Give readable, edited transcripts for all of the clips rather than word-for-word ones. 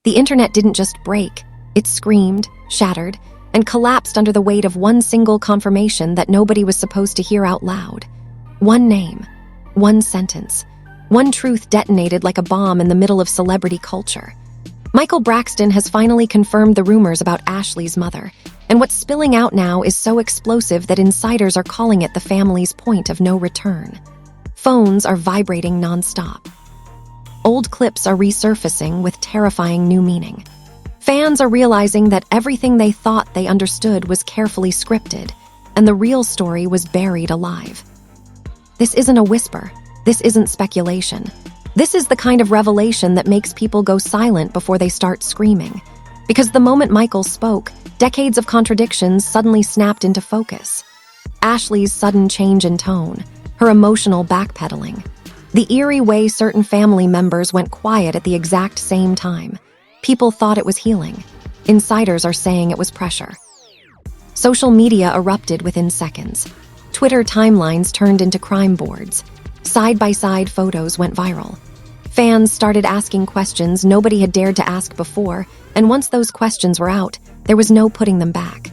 The internet didn't just break, it screamed, shattered, and collapsed under the weight of one single confirmation that nobody was supposed to hear out loud. One name, one sentence, one truth detonated like a bomb in the middle of celebrity culture. Michael Braxton has finally confirmed the rumors about Ashlee's mother, and what's spilling out now is so explosive that insiders are calling it the family's point of no return. Phones are vibrating nonstop. Old clips are resurfacing with terrifying new meaning. Fans are realizing that everything they thought they understood was carefully scripted, and the real story was buried alive. This isn't a whisper. This isn't speculation. This is the kind of revelation that makes people go silent before they start screaming. Because the moment Michael spoke, decades of contradictions suddenly snapped into focus. Ashlee's sudden change in tone, her emotional backpedaling, the eerie way certain family members went quiet at the exact same time. People thought it was healing. Insiders are saying it was pressure. Social media erupted within seconds. Twitter timelines turned into crime boards. Side-by-side photos went viral. Fans started asking questions nobody had dared to ask before, and once those questions were out, there was no putting them back.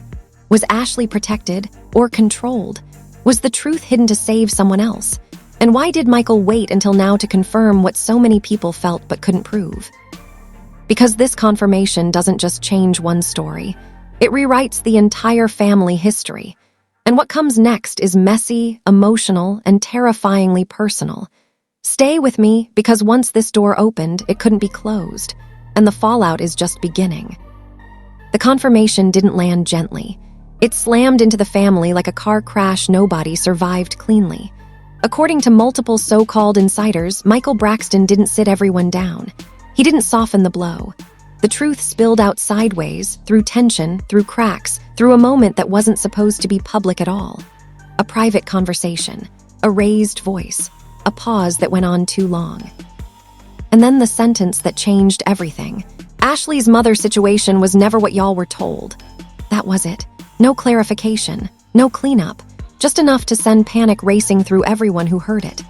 Was Ashlee protected or controlled? Was the truth hidden to save someone else? And why did Michael wait until now to confirm what so many people felt but couldn't prove? Because this confirmation doesn't just change one story, it rewrites the entire family history. And what comes next is messy, emotional, and terrifyingly personal. Stay with me, because once this door opened, it couldn't be closed, and the fallout is just beginning. The confirmation didn't land gently. It slammed into the family like a car crash nobody survived cleanly. According to multiple so-called insiders, Michael Braxton didn't sit everyone down. He didn't soften the blow. The truth spilled out sideways, through tension, through cracks, through a moment that wasn't supposed to be public at all. A private conversation, a raised voice, a pause that went on too long. And then the sentence that changed everything. Ashlee's mother situation was never what y'all were told. That was it. No clarification, no cleanup, just enough to send panic racing through everyone who heard it.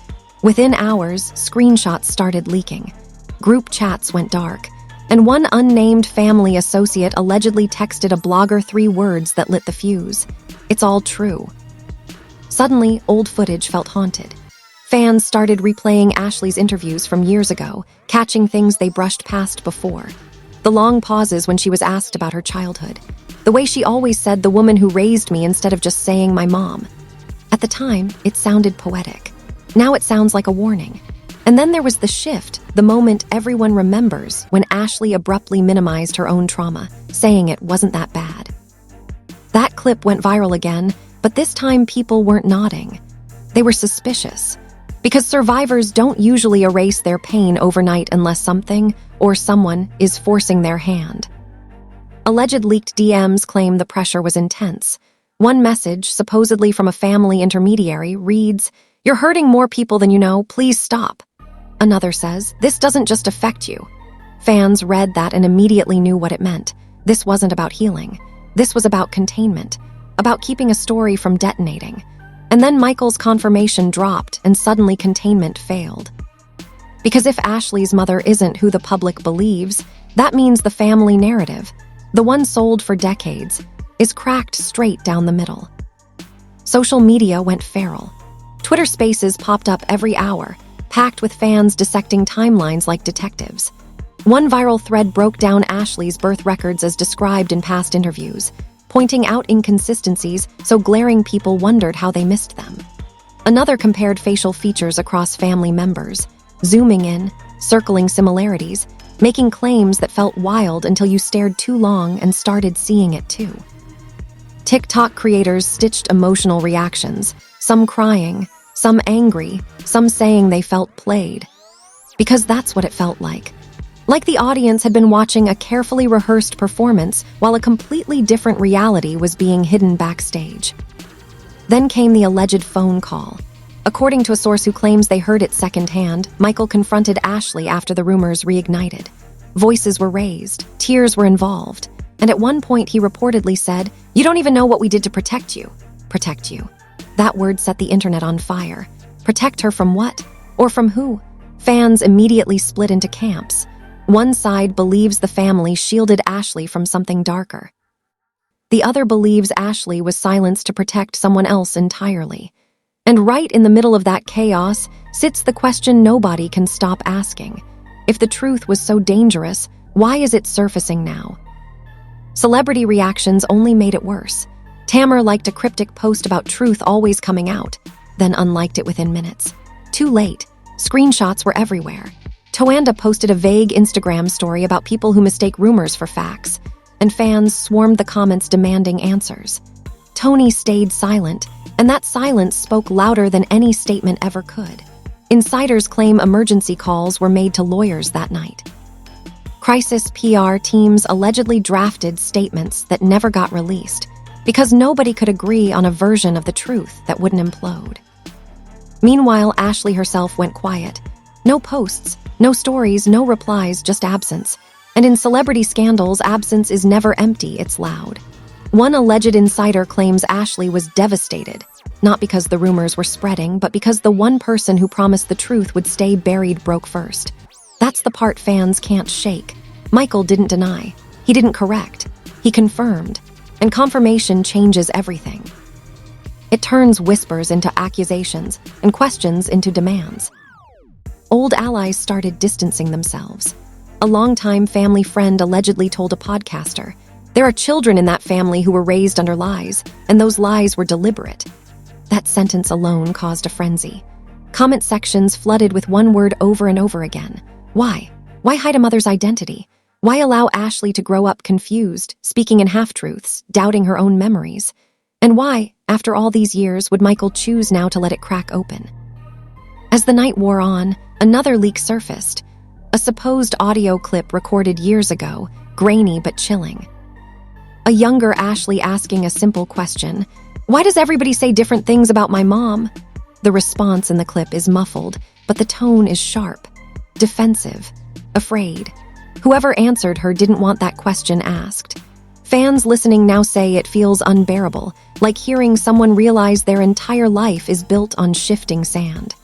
Within hours, screenshots started leaking. Group chats went dark, and one unnamed family associate allegedly texted a blogger 3 words that lit the fuse. It's all true. Suddenly, old footage felt haunted. Fans started replaying Ashlee's interviews from years ago, catching things they brushed past before. The long pauses when she was asked about her childhood. The way she always said the woman who raised me instead of just saying my mom. At the time, it sounded poetic. Now it sounds like a warning. And then there was the shift, the moment everyone remembers when Ashlee abruptly minimized her own trauma, saying it wasn't that bad. That clip went viral again, but this time people weren't nodding. They were suspicious. Because survivors don't usually erase their pain overnight unless something or someone is forcing their hand. Alleged leaked DMs claim the pressure was intense. One message, supposedly from a family intermediary, reads, "You're hurting more people than you know, please stop." Another says, "This doesn't just affect you." Fans read that and immediately knew what it meant. This wasn't about healing. This was about containment, about keeping a story from detonating. And then Michael's confirmation dropped and suddenly containment failed. Because if Ashlee's mother isn't who the public believes, that means the family narrative, the one sold for decades, is cracked straight down the middle. Social media went feral. Twitter Spaces popped up every hour, packed with fans dissecting timelines like detectives. One viral thread broke down Ashlee's birth records as described in past interviews, pointing out inconsistencies so glaring people wondered how they missed them. Another compared facial features across family members, zooming in, circling similarities, making claims that felt wild until you stared too long and started seeing it too. TikTok creators stitched emotional reactions, some crying, some angry, some saying they felt played. Because that's what it felt like. Like the audience had been watching a carefully rehearsed performance while a completely different reality was being hidden backstage. Then came the alleged phone call. According to a source who claims they heard it secondhand, Michael confronted Ashlee after the rumors reignited. Voices were raised, tears were involved, and at one point he reportedly said, "You don't even know what we did to protect you." Protect you. That word set the internet on fire. Protect her from what? Or from who? Fans immediately split into camps. One side believes the family shielded Ashlee from something darker. The other believes Ashlee was silenced to protect someone else entirely. And right in the middle of that chaos sits the question nobody can stop asking. If the truth was so dangerous, why is it surfacing now? Celebrity reactions only made it worse. Tamar liked a cryptic post about truth always coming out, then unliked it within minutes. Too late. Screenshots were everywhere. Toanda posted a vague Instagram story about people who mistake rumors for facts, and fans swarmed the comments demanding answers. Tony stayed silent, and that silence spoke louder than any statement ever could. Insiders claim emergency calls were made to lawyers that night. Crisis PR teams allegedly drafted statements that never got released because nobody could agree on a version of the truth that wouldn't implode. Meanwhile, Ashlee herself went quiet. No posts, no stories, no replies, just absence. And in celebrity scandals, absence is never empty, it's loud. One alleged insider claims Ashlee was devastated, not because the rumors were spreading, but because the one person who promised the truth would stay buried broke first. That's the part fans can't shake. Michael didn't deny. He didn't correct. He confirmed. And confirmation changes everything. It turns whispers into accusations and questions into demands. Old allies started distancing themselves. A longtime family friend allegedly told a podcaster, "There are children in that family who were raised under lies, and those lies were deliberate." That sentence alone caused a frenzy. Comment sections flooded with one word over and over again. Why? Why hide a mother's identity? Why allow Ashlee to grow up confused, speaking in half-truths, doubting her own memories? And why, after all these years, would Michael choose now to let it crack open? As the night wore on, another leak surfaced. A supposed audio clip recorded years ago, grainy but chilling. A younger Ashlee asking a simple question, "Why does everybody say different things about my mom?" The response in the clip is muffled, but the tone is sharp, defensive, afraid. Whoever answered her didn't want that question asked. Fans listening now say it feels unbearable, like hearing someone realize their entire life is built on shifting sand.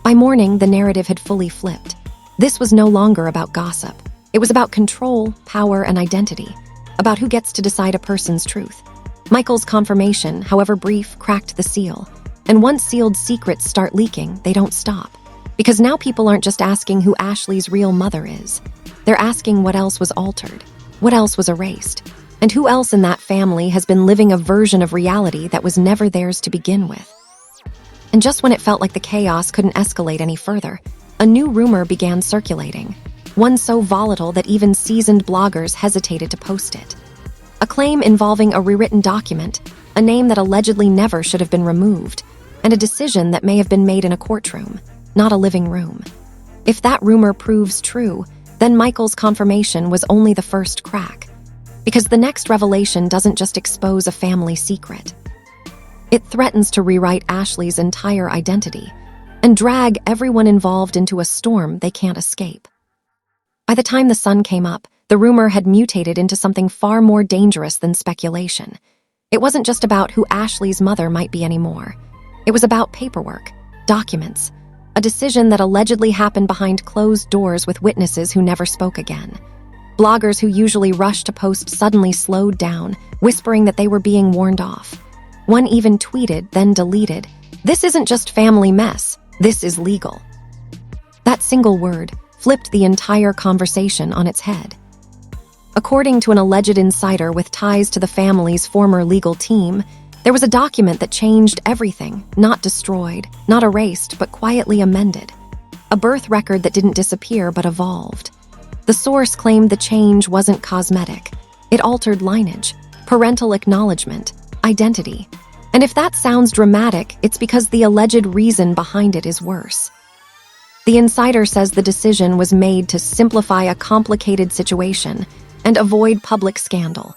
By morning, the narrative had fully flipped. This was no longer about gossip. It was about control, power, and identity, about who gets to decide a person's truth. Michael's confirmation, however brief, cracked the seal. And once sealed secrets start leaking, they don't stop. Because now people aren't just asking who Ashlee's real mother is. They're asking what else was altered, what else was erased, and who else in that family has been living a version of reality that was never theirs to begin with. And just when it felt like the chaos couldn't escalate any further, a new rumor began circulating, one so volatile that even seasoned bloggers hesitated to post it. A claim involving a rewritten document, a name that allegedly never should have been removed, and a decision that may have been made in a courtroom, not a living room. If that rumor proves true, then Michael's confirmation was only the first crack. Because the next revelation doesn't just expose a family secret. It threatens to rewrite Ashlee's entire identity and drag everyone involved into a storm they can't escape. By the time the sun came up, the rumor had mutated into something far more dangerous than speculation. It wasn't just about who Ashlee's mother might be anymore. It was about paperwork, documents, a decision that allegedly happened behind closed doors with witnesses who never spoke again. Bloggers who usually rushed to post suddenly slowed down, whispering that they were being warned off. One even tweeted, then deleted, "This isn't just family mess, this is legal." That single word flipped the entire conversation on its head. According to an alleged insider with ties to the family's former legal team, there was a document that changed everything, not destroyed, not erased, but quietly amended. A birth record that didn't disappear but evolved. The source claimed the change wasn't cosmetic. It altered lineage, parental acknowledgement, identity. And if that sounds dramatic, it's because the alleged reason behind it is worse. The insider says the decision was made to simplify a complicated situation and avoid public scandal.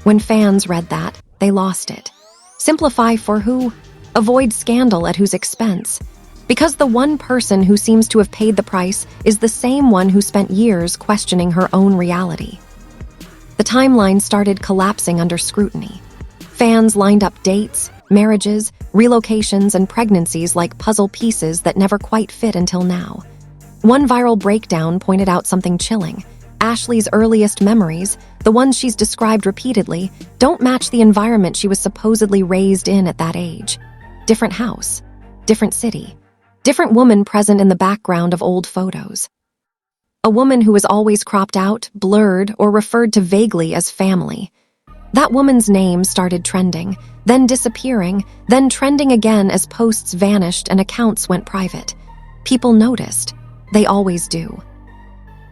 When fans read that, they lost it. Simplify for who? Avoid scandal at whose expense? Because the one person who seems to have paid the price is the same one who spent years questioning her own reality. The timeline started collapsing under scrutiny. Fans lined up dates, marriages, relocations, and pregnancies like puzzle pieces that never quite fit until now. One viral breakdown pointed out something chilling. Ashlee's earliest memories, the ones she's described repeatedly, don't match the environment she was supposedly raised in at that age. Different house, different city, different woman present in the background of old photos. A woman who was always cropped out, blurred, or referred to vaguely as family. That woman's name started trending, then disappearing, then trending again as posts vanished and accounts went private. People noticed. They always do.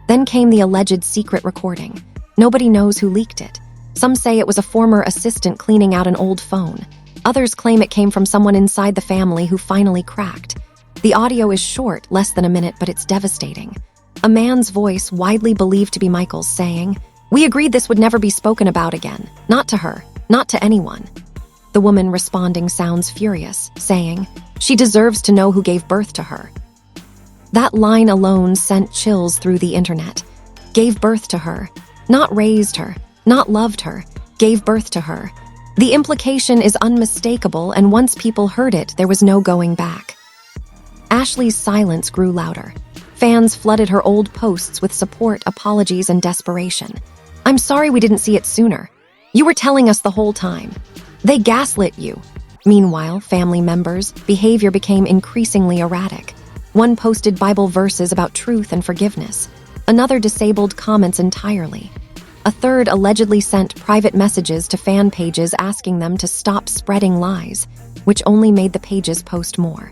Then came the alleged secret recording. Nobody knows who leaked it. Some say it was a former assistant cleaning out an old phone. Others claim it came from someone inside the family who finally cracked. The audio is short, less than a minute, but it's devastating. A man's voice, widely believed to be Michael's, saying, "We agreed this would never be spoken about again. Not to her, not to anyone." The woman responding sounds furious, saying, "She deserves to know who gave birth to her." That line alone sent chills through the internet. Gave birth to her. Not raised her, not loved her, gave birth to her. The implication is unmistakable, and once people heard it, there was no going back. Ashlee's silence grew louder. Fans flooded her old posts with support, apologies, and desperation. "I'm sorry we didn't see it sooner. You were telling us the whole time. They gaslit you." Meanwhile, family members' behavior became increasingly erratic. One posted Bible verses about truth and forgiveness. Another disabled comments entirely. A third allegedly sent private messages to fan pages asking them to stop spreading lies, which only made the pages post more.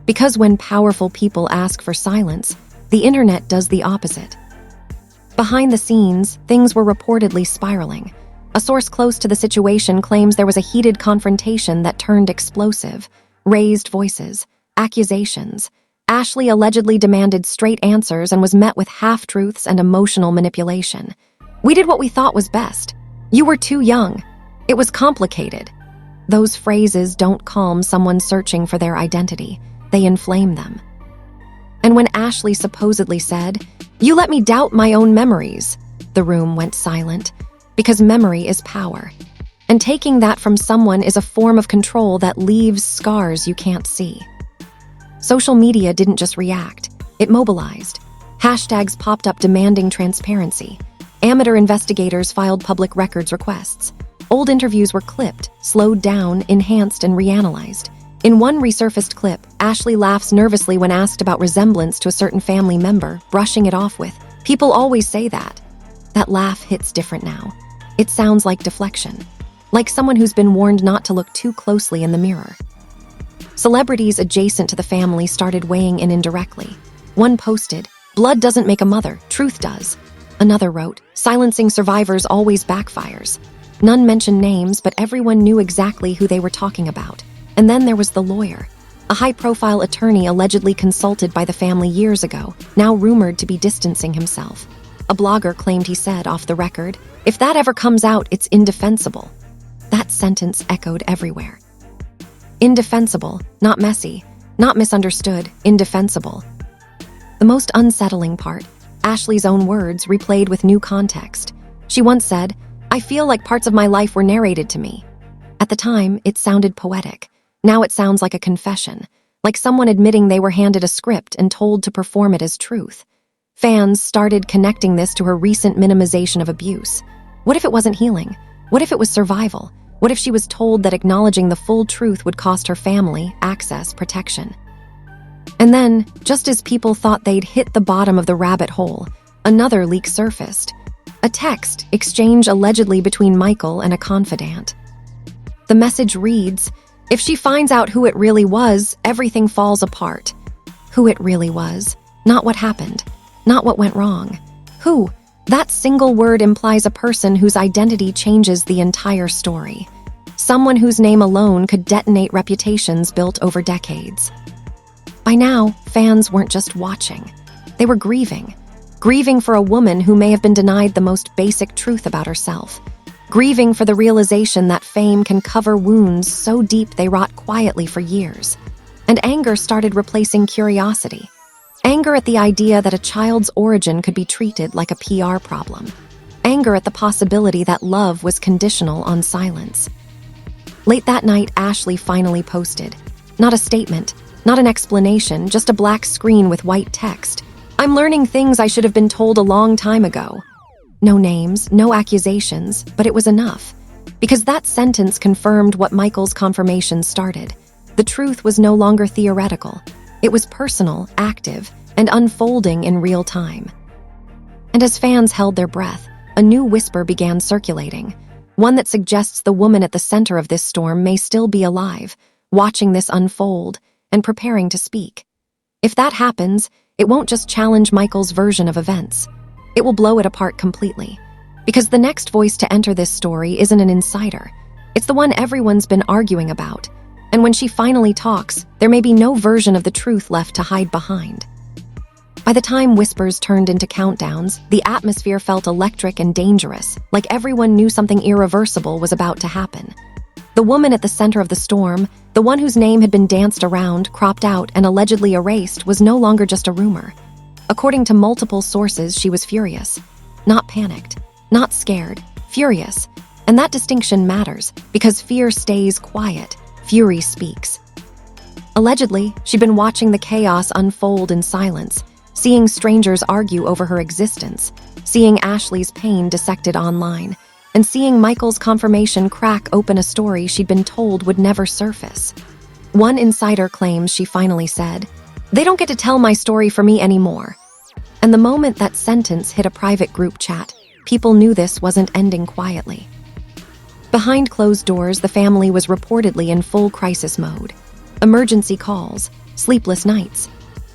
Because when powerful people ask for silence, the internet does the opposite. Behind the scenes, things were reportedly spiraling. A source close to the situation claims there was a heated confrontation that turned explosive, raised voices, accusations. Ashlee allegedly demanded straight answers and was met with half-truths and emotional manipulation. "We did what we thought was best. You were too young. It was complicated." Those phrases don't calm someone searching for their identity. They inflame them. And when Ashlee supposedly said, "You let me doubt my own memories," the room went silent, because memory is power. And taking that from someone is a form of control that leaves scars you can't see. Social media didn't just react, it mobilized. Hashtags popped up demanding transparency. Amateur investigators filed public records requests. Old interviews were clipped, slowed down, enhanced, and reanalyzed. In one resurfaced clip, Ashlee laughs nervously when asked about resemblance to a certain family member, brushing it off with, "People always say that." That laugh hits different now. It sounds like deflection, like someone who's been warned not to look too closely in the mirror. Celebrities adjacent to the family started weighing in indirectly. One posted, "Blood doesn't make a mother, truth does." Another wrote, "Silencing survivors always backfires." None mentioned names, but everyone knew exactly who they were talking about. And then there was the lawyer, a high-profile attorney allegedly consulted by the family years ago, now rumored to be distancing himself. A blogger claimed he said, off the record, "If that ever comes out, it's indefensible." That sentence echoed everywhere. Indefensible, not messy, not misunderstood, indefensible. The most unsettling part, Ashlee's own words replayed with new context. She once said, "I feel like parts of my life were narrated to me." At the time, it sounded poetic. Now it sounds like a confession, like someone admitting they were handed a script and told to perform it as truth. Fans started connecting this to her recent minimization of abuse. What if it wasn't healing? What if it was survival? What if she was told that acknowledging the full truth would cost her family access, protection? And then, just as people thought they'd hit the bottom of the rabbit hole, another leak surfaced. A text exchange allegedly between Michael and a confidant. The message reads, "If she finds out who it really was, everything falls apart." Who it really was, not what happened, not what went wrong. Who? That single word implies a person whose identity changes the entire story. Someone whose name alone could detonate reputations built over decades. By now, fans weren't just watching. They were grieving. Grieving for a woman who may have been denied the most basic truth about herself. Grieving for the realization that fame can cover wounds so deep they rot quietly for years. And anger started replacing curiosity. Anger at the idea that a child's origin could be treated like a PR problem. Anger at the possibility that love was conditional on silence. Late that night, Ashlee finally posted. Not a statement, Not an explanation, just a black screen with white text. I'm learning things I should have been told a long time ago. No names, no accusations, but it was enough. Because that sentence confirmed what Michael's confirmation started. The truth was no longer theoretical. It was personal, active, and unfolding in real time. And as fans held their breath, a new whisper began circulating. One that suggests the woman at the center of this storm may still be alive, watching this unfold, and preparing to speak. If that happens, it won't just challenge Michael's version of events. It will blow it apart completely. Because the next voice to enter this story isn't an insider. It's the one everyone's been arguing about. And when she finally talks, there may be no version of the truth left to hide behind. By the time whispers turned into countdowns, the atmosphere felt electric and dangerous, like everyone knew something irreversible was about to happen. The woman at the center of the storm, the one whose name had been danced around, cropped out, and allegedly erased, was no longer just a rumor. According to multiple sources, she was furious. Not panicked, not scared, furious. And that distinction matters, because fear stays quiet, fury speaks. Allegedly, she'd been watching the chaos unfold in silence, seeing strangers argue over her existence, seeing Ashlee's pain dissected online, and seeing Michael's confirmation crack open a story she'd been told would never surface. One insider claims she finally said, "They don't get to tell my story for me anymore." And the moment that sentence hit a private group chat, people knew this wasn't ending quietly. Behind closed doors, the family was reportedly in full crisis mode. Emergency calls, sleepless nights,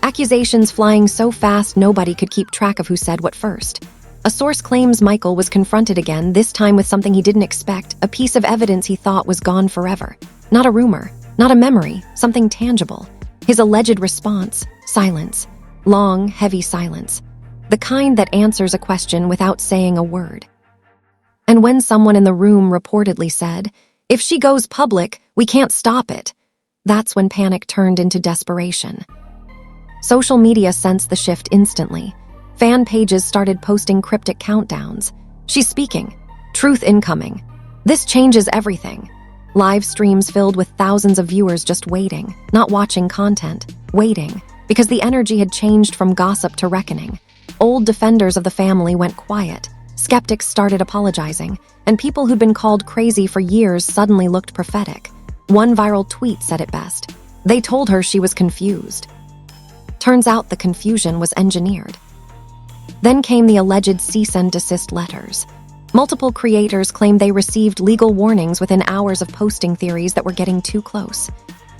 accusations flying so fast nobody could keep track of who said what first. A source claims Michael was confronted again, this time with something he didn't expect, a piece of evidence he thought was gone forever. Not a rumor, not a memory, something tangible. His alleged response, silence. Long, heavy silence. The kind that answers a question without saying a word. And when someone in the room reportedly said, "If she goes public, we can't stop it," that's when panic turned into desperation. Social media sensed the shift instantly. Fan pages started posting cryptic countdowns. "She's speaking. Truth incoming. This changes everything." Live streams filled with thousands of viewers just waiting, not watching content, waiting, because the energy had changed from gossip to reckoning. Old defenders of the family went quiet. Skeptics started apologizing, and people who'd been called crazy for years suddenly looked prophetic. One viral tweet said it best. They told her she was confused. Turns out the confusion was engineered. Then came the alleged cease and desist letters. Multiple creators claimed they received legal warnings within hours of posting theories that were getting too close.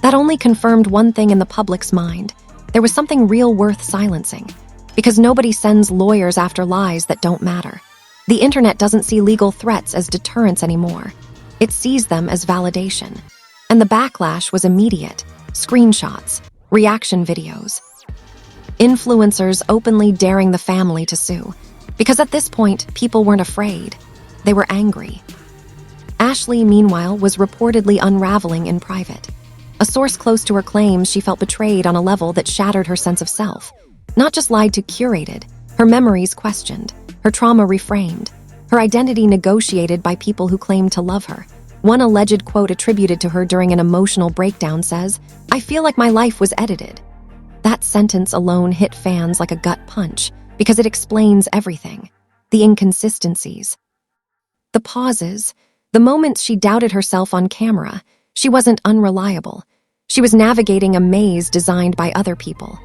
That only confirmed one thing in the public's mind. There was something real worth silencing. Because nobody sends lawyers after lies that don't matter. The internet doesn't see legal threats as deterrence anymore. It sees them as validation. And the backlash was immediate. Screenshots, reaction videos. Influencers openly daring the family to sue. Because at this point, people weren't afraid. They were angry. Ashlee, meanwhile, was reportedly unraveling in private. A source close to her claims she felt betrayed on a level that shattered her sense of self. Not just lied to, curated. Her memories questioned. Her trauma reframed. Her identity negotiated by people who claimed to love her. One alleged quote attributed to her during an emotional breakdown says, "I feel like my life was edited." That sentence alone hit fans like a gut punch, because it explains everything. The inconsistencies. The pauses. The moments she doubted herself on camera. She wasn't unreliable. She was navigating a maze designed by other people.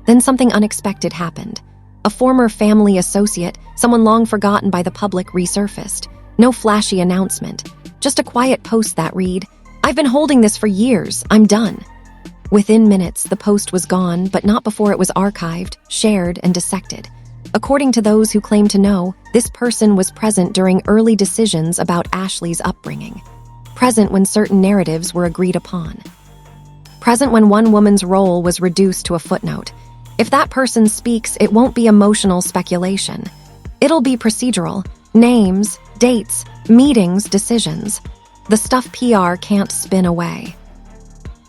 Then something unexpected happened. A former family associate, someone long forgotten by the public, resurfaced. No flashy announcement. Just a quiet post that read, "I've been holding this for years. I'm done." Within minutes, the post was gone, but not before it was archived, shared, and dissected. According to those who claim to know, this person was present during early decisions about Ashlee's upbringing. Present when certain narratives were agreed upon. Present when one woman's role was reduced to a footnote. If that person speaks, it won't be emotional speculation. It'll be procedural. Names, dates, meetings, decisions. The stuff PR can't spin away.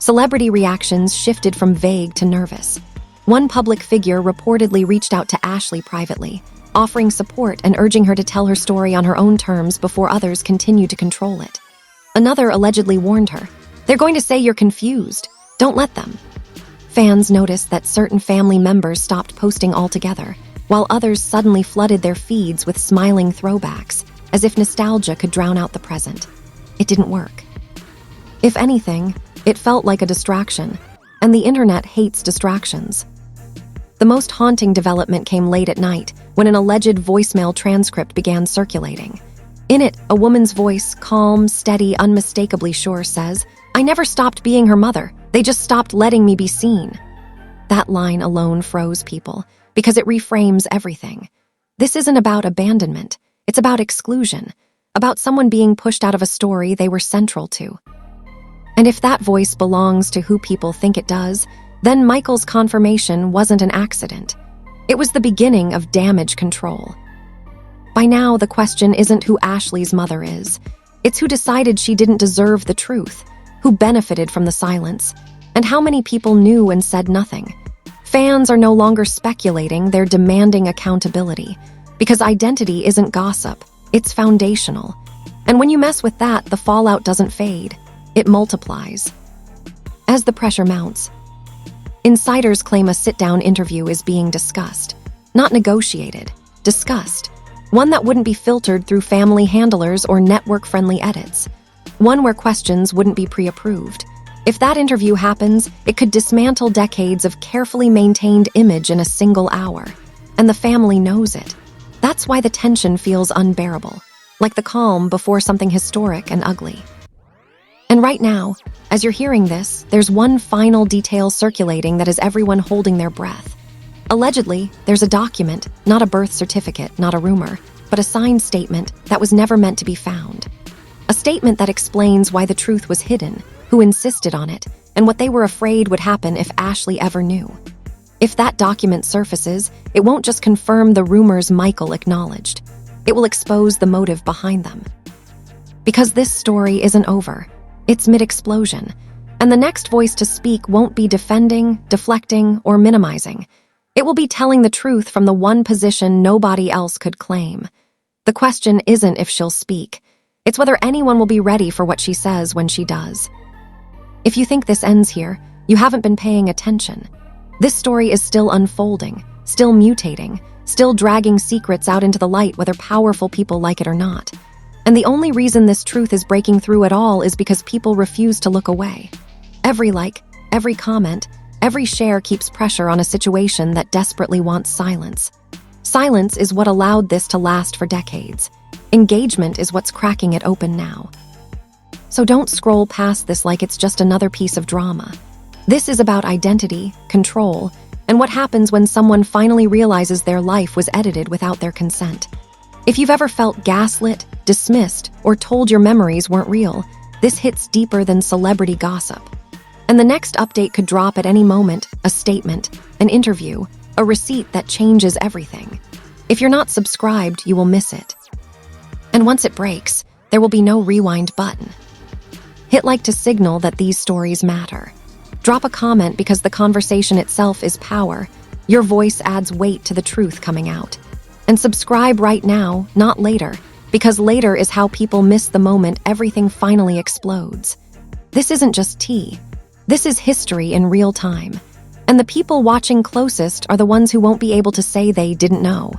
Celebrity reactions shifted from vague to nervous. One public figure reportedly reached out to Ashlee privately, offering support and urging her to tell her story on her own terms before others continued to control it. Another allegedly warned her, "They're going to say you're confused. Don't let them." Fans noticed that certain family members stopped posting altogether, while others suddenly flooded their feeds with smiling throwbacks, as if nostalgia could drown out the present. It didn't work. If anything, it felt like a distraction, and the internet hates distractions. The most haunting development came late at night, when an alleged voicemail transcript began circulating. In it, a woman's voice, calm, steady, unmistakably sure, says, "I never stopped being her mother. They just stopped letting me be seen." That line alone froze people, because it reframes everything. This isn't about abandonment. It's about exclusion, about someone being pushed out of a story they were central to. And if that voice belongs to who people think it does, then Michael's confirmation wasn't an accident. It was the beginning of damage control. By now, the question isn't who Ashlee's mother is. It's who decided she didn't deserve the truth, who benefited from the silence, and how many people knew and said nothing. Fans are no longer speculating, they're demanding accountability, because identity isn't gossip, it's foundational. And when you mess with that, the fallout doesn't fade, it multiplies. As the pressure mounts, insiders claim a sit-down interview is being discussed, not negotiated, discussed. One that wouldn't be filtered through family handlers or network-friendly edits. One where questions wouldn't be pre-approved. If that interview happens, it could dismantle decades of carefully maintained image in a single hour. And the family knows it. That's why the tension feels unbearable, like the calm before something historic and ugly. And right now, as you're hearing this, there's one final detail circulating that has everyone holding their breath. Allegedly, there's a document, not a birth certificate, not a rumor, but a signed statement that was never meant to be found. A statement that explains why the truth was hidden, who insisted on it, and what they were afraid would happen if Ashlee ever knew. If that document surfaces, it won't just confirm the rumors Michael acknowledged. It will expose the motive behind them. Because this story isn't over. It's mid-explosion, and the next voice to speak won't be defending, deflecting, or minimizing. It will be telling the truth from the one position nobody else could claim. The question isn't if she'll speak. It's whether anyone will be ready for what she says when she does. If you think this ends here, you haven't been paying attention. This story is still unfolding, still mutating, still dragging secrets out into the light whether powerful people like it or not. And the only reason this truth is breaking through at all is because people refuse to look away. Every like, every comment, every share keeps pressure on a situation that desperately wants silence. Silence is what allowed this to last for decades. Engagement is what's cracking it open now. So don't scroll past this like it's just another piece of drama. This is about identity, control, and what happens when someone finally realizes their life was edited without their consent. If you've ever felt gaslit, dismissed, or told your memories weren't real, this hits deeper than celebrity gossip. And the next update could drop at any moment, a statement, an interview, a receipt that changes everything. If you're not subscribed, you will miss it. And once it breaks, there will be no rewind button. Hit like to signal that these stories matter. Drop a comment because the conversation itself is power. Your voice adds weight to the truth coming out. And subscribe right now, not later, because later is how people miss the moment everything finally explodes. This isn't just tea. This is history in real time. And the people watching closest are the ones who won't be able to say they didn't know.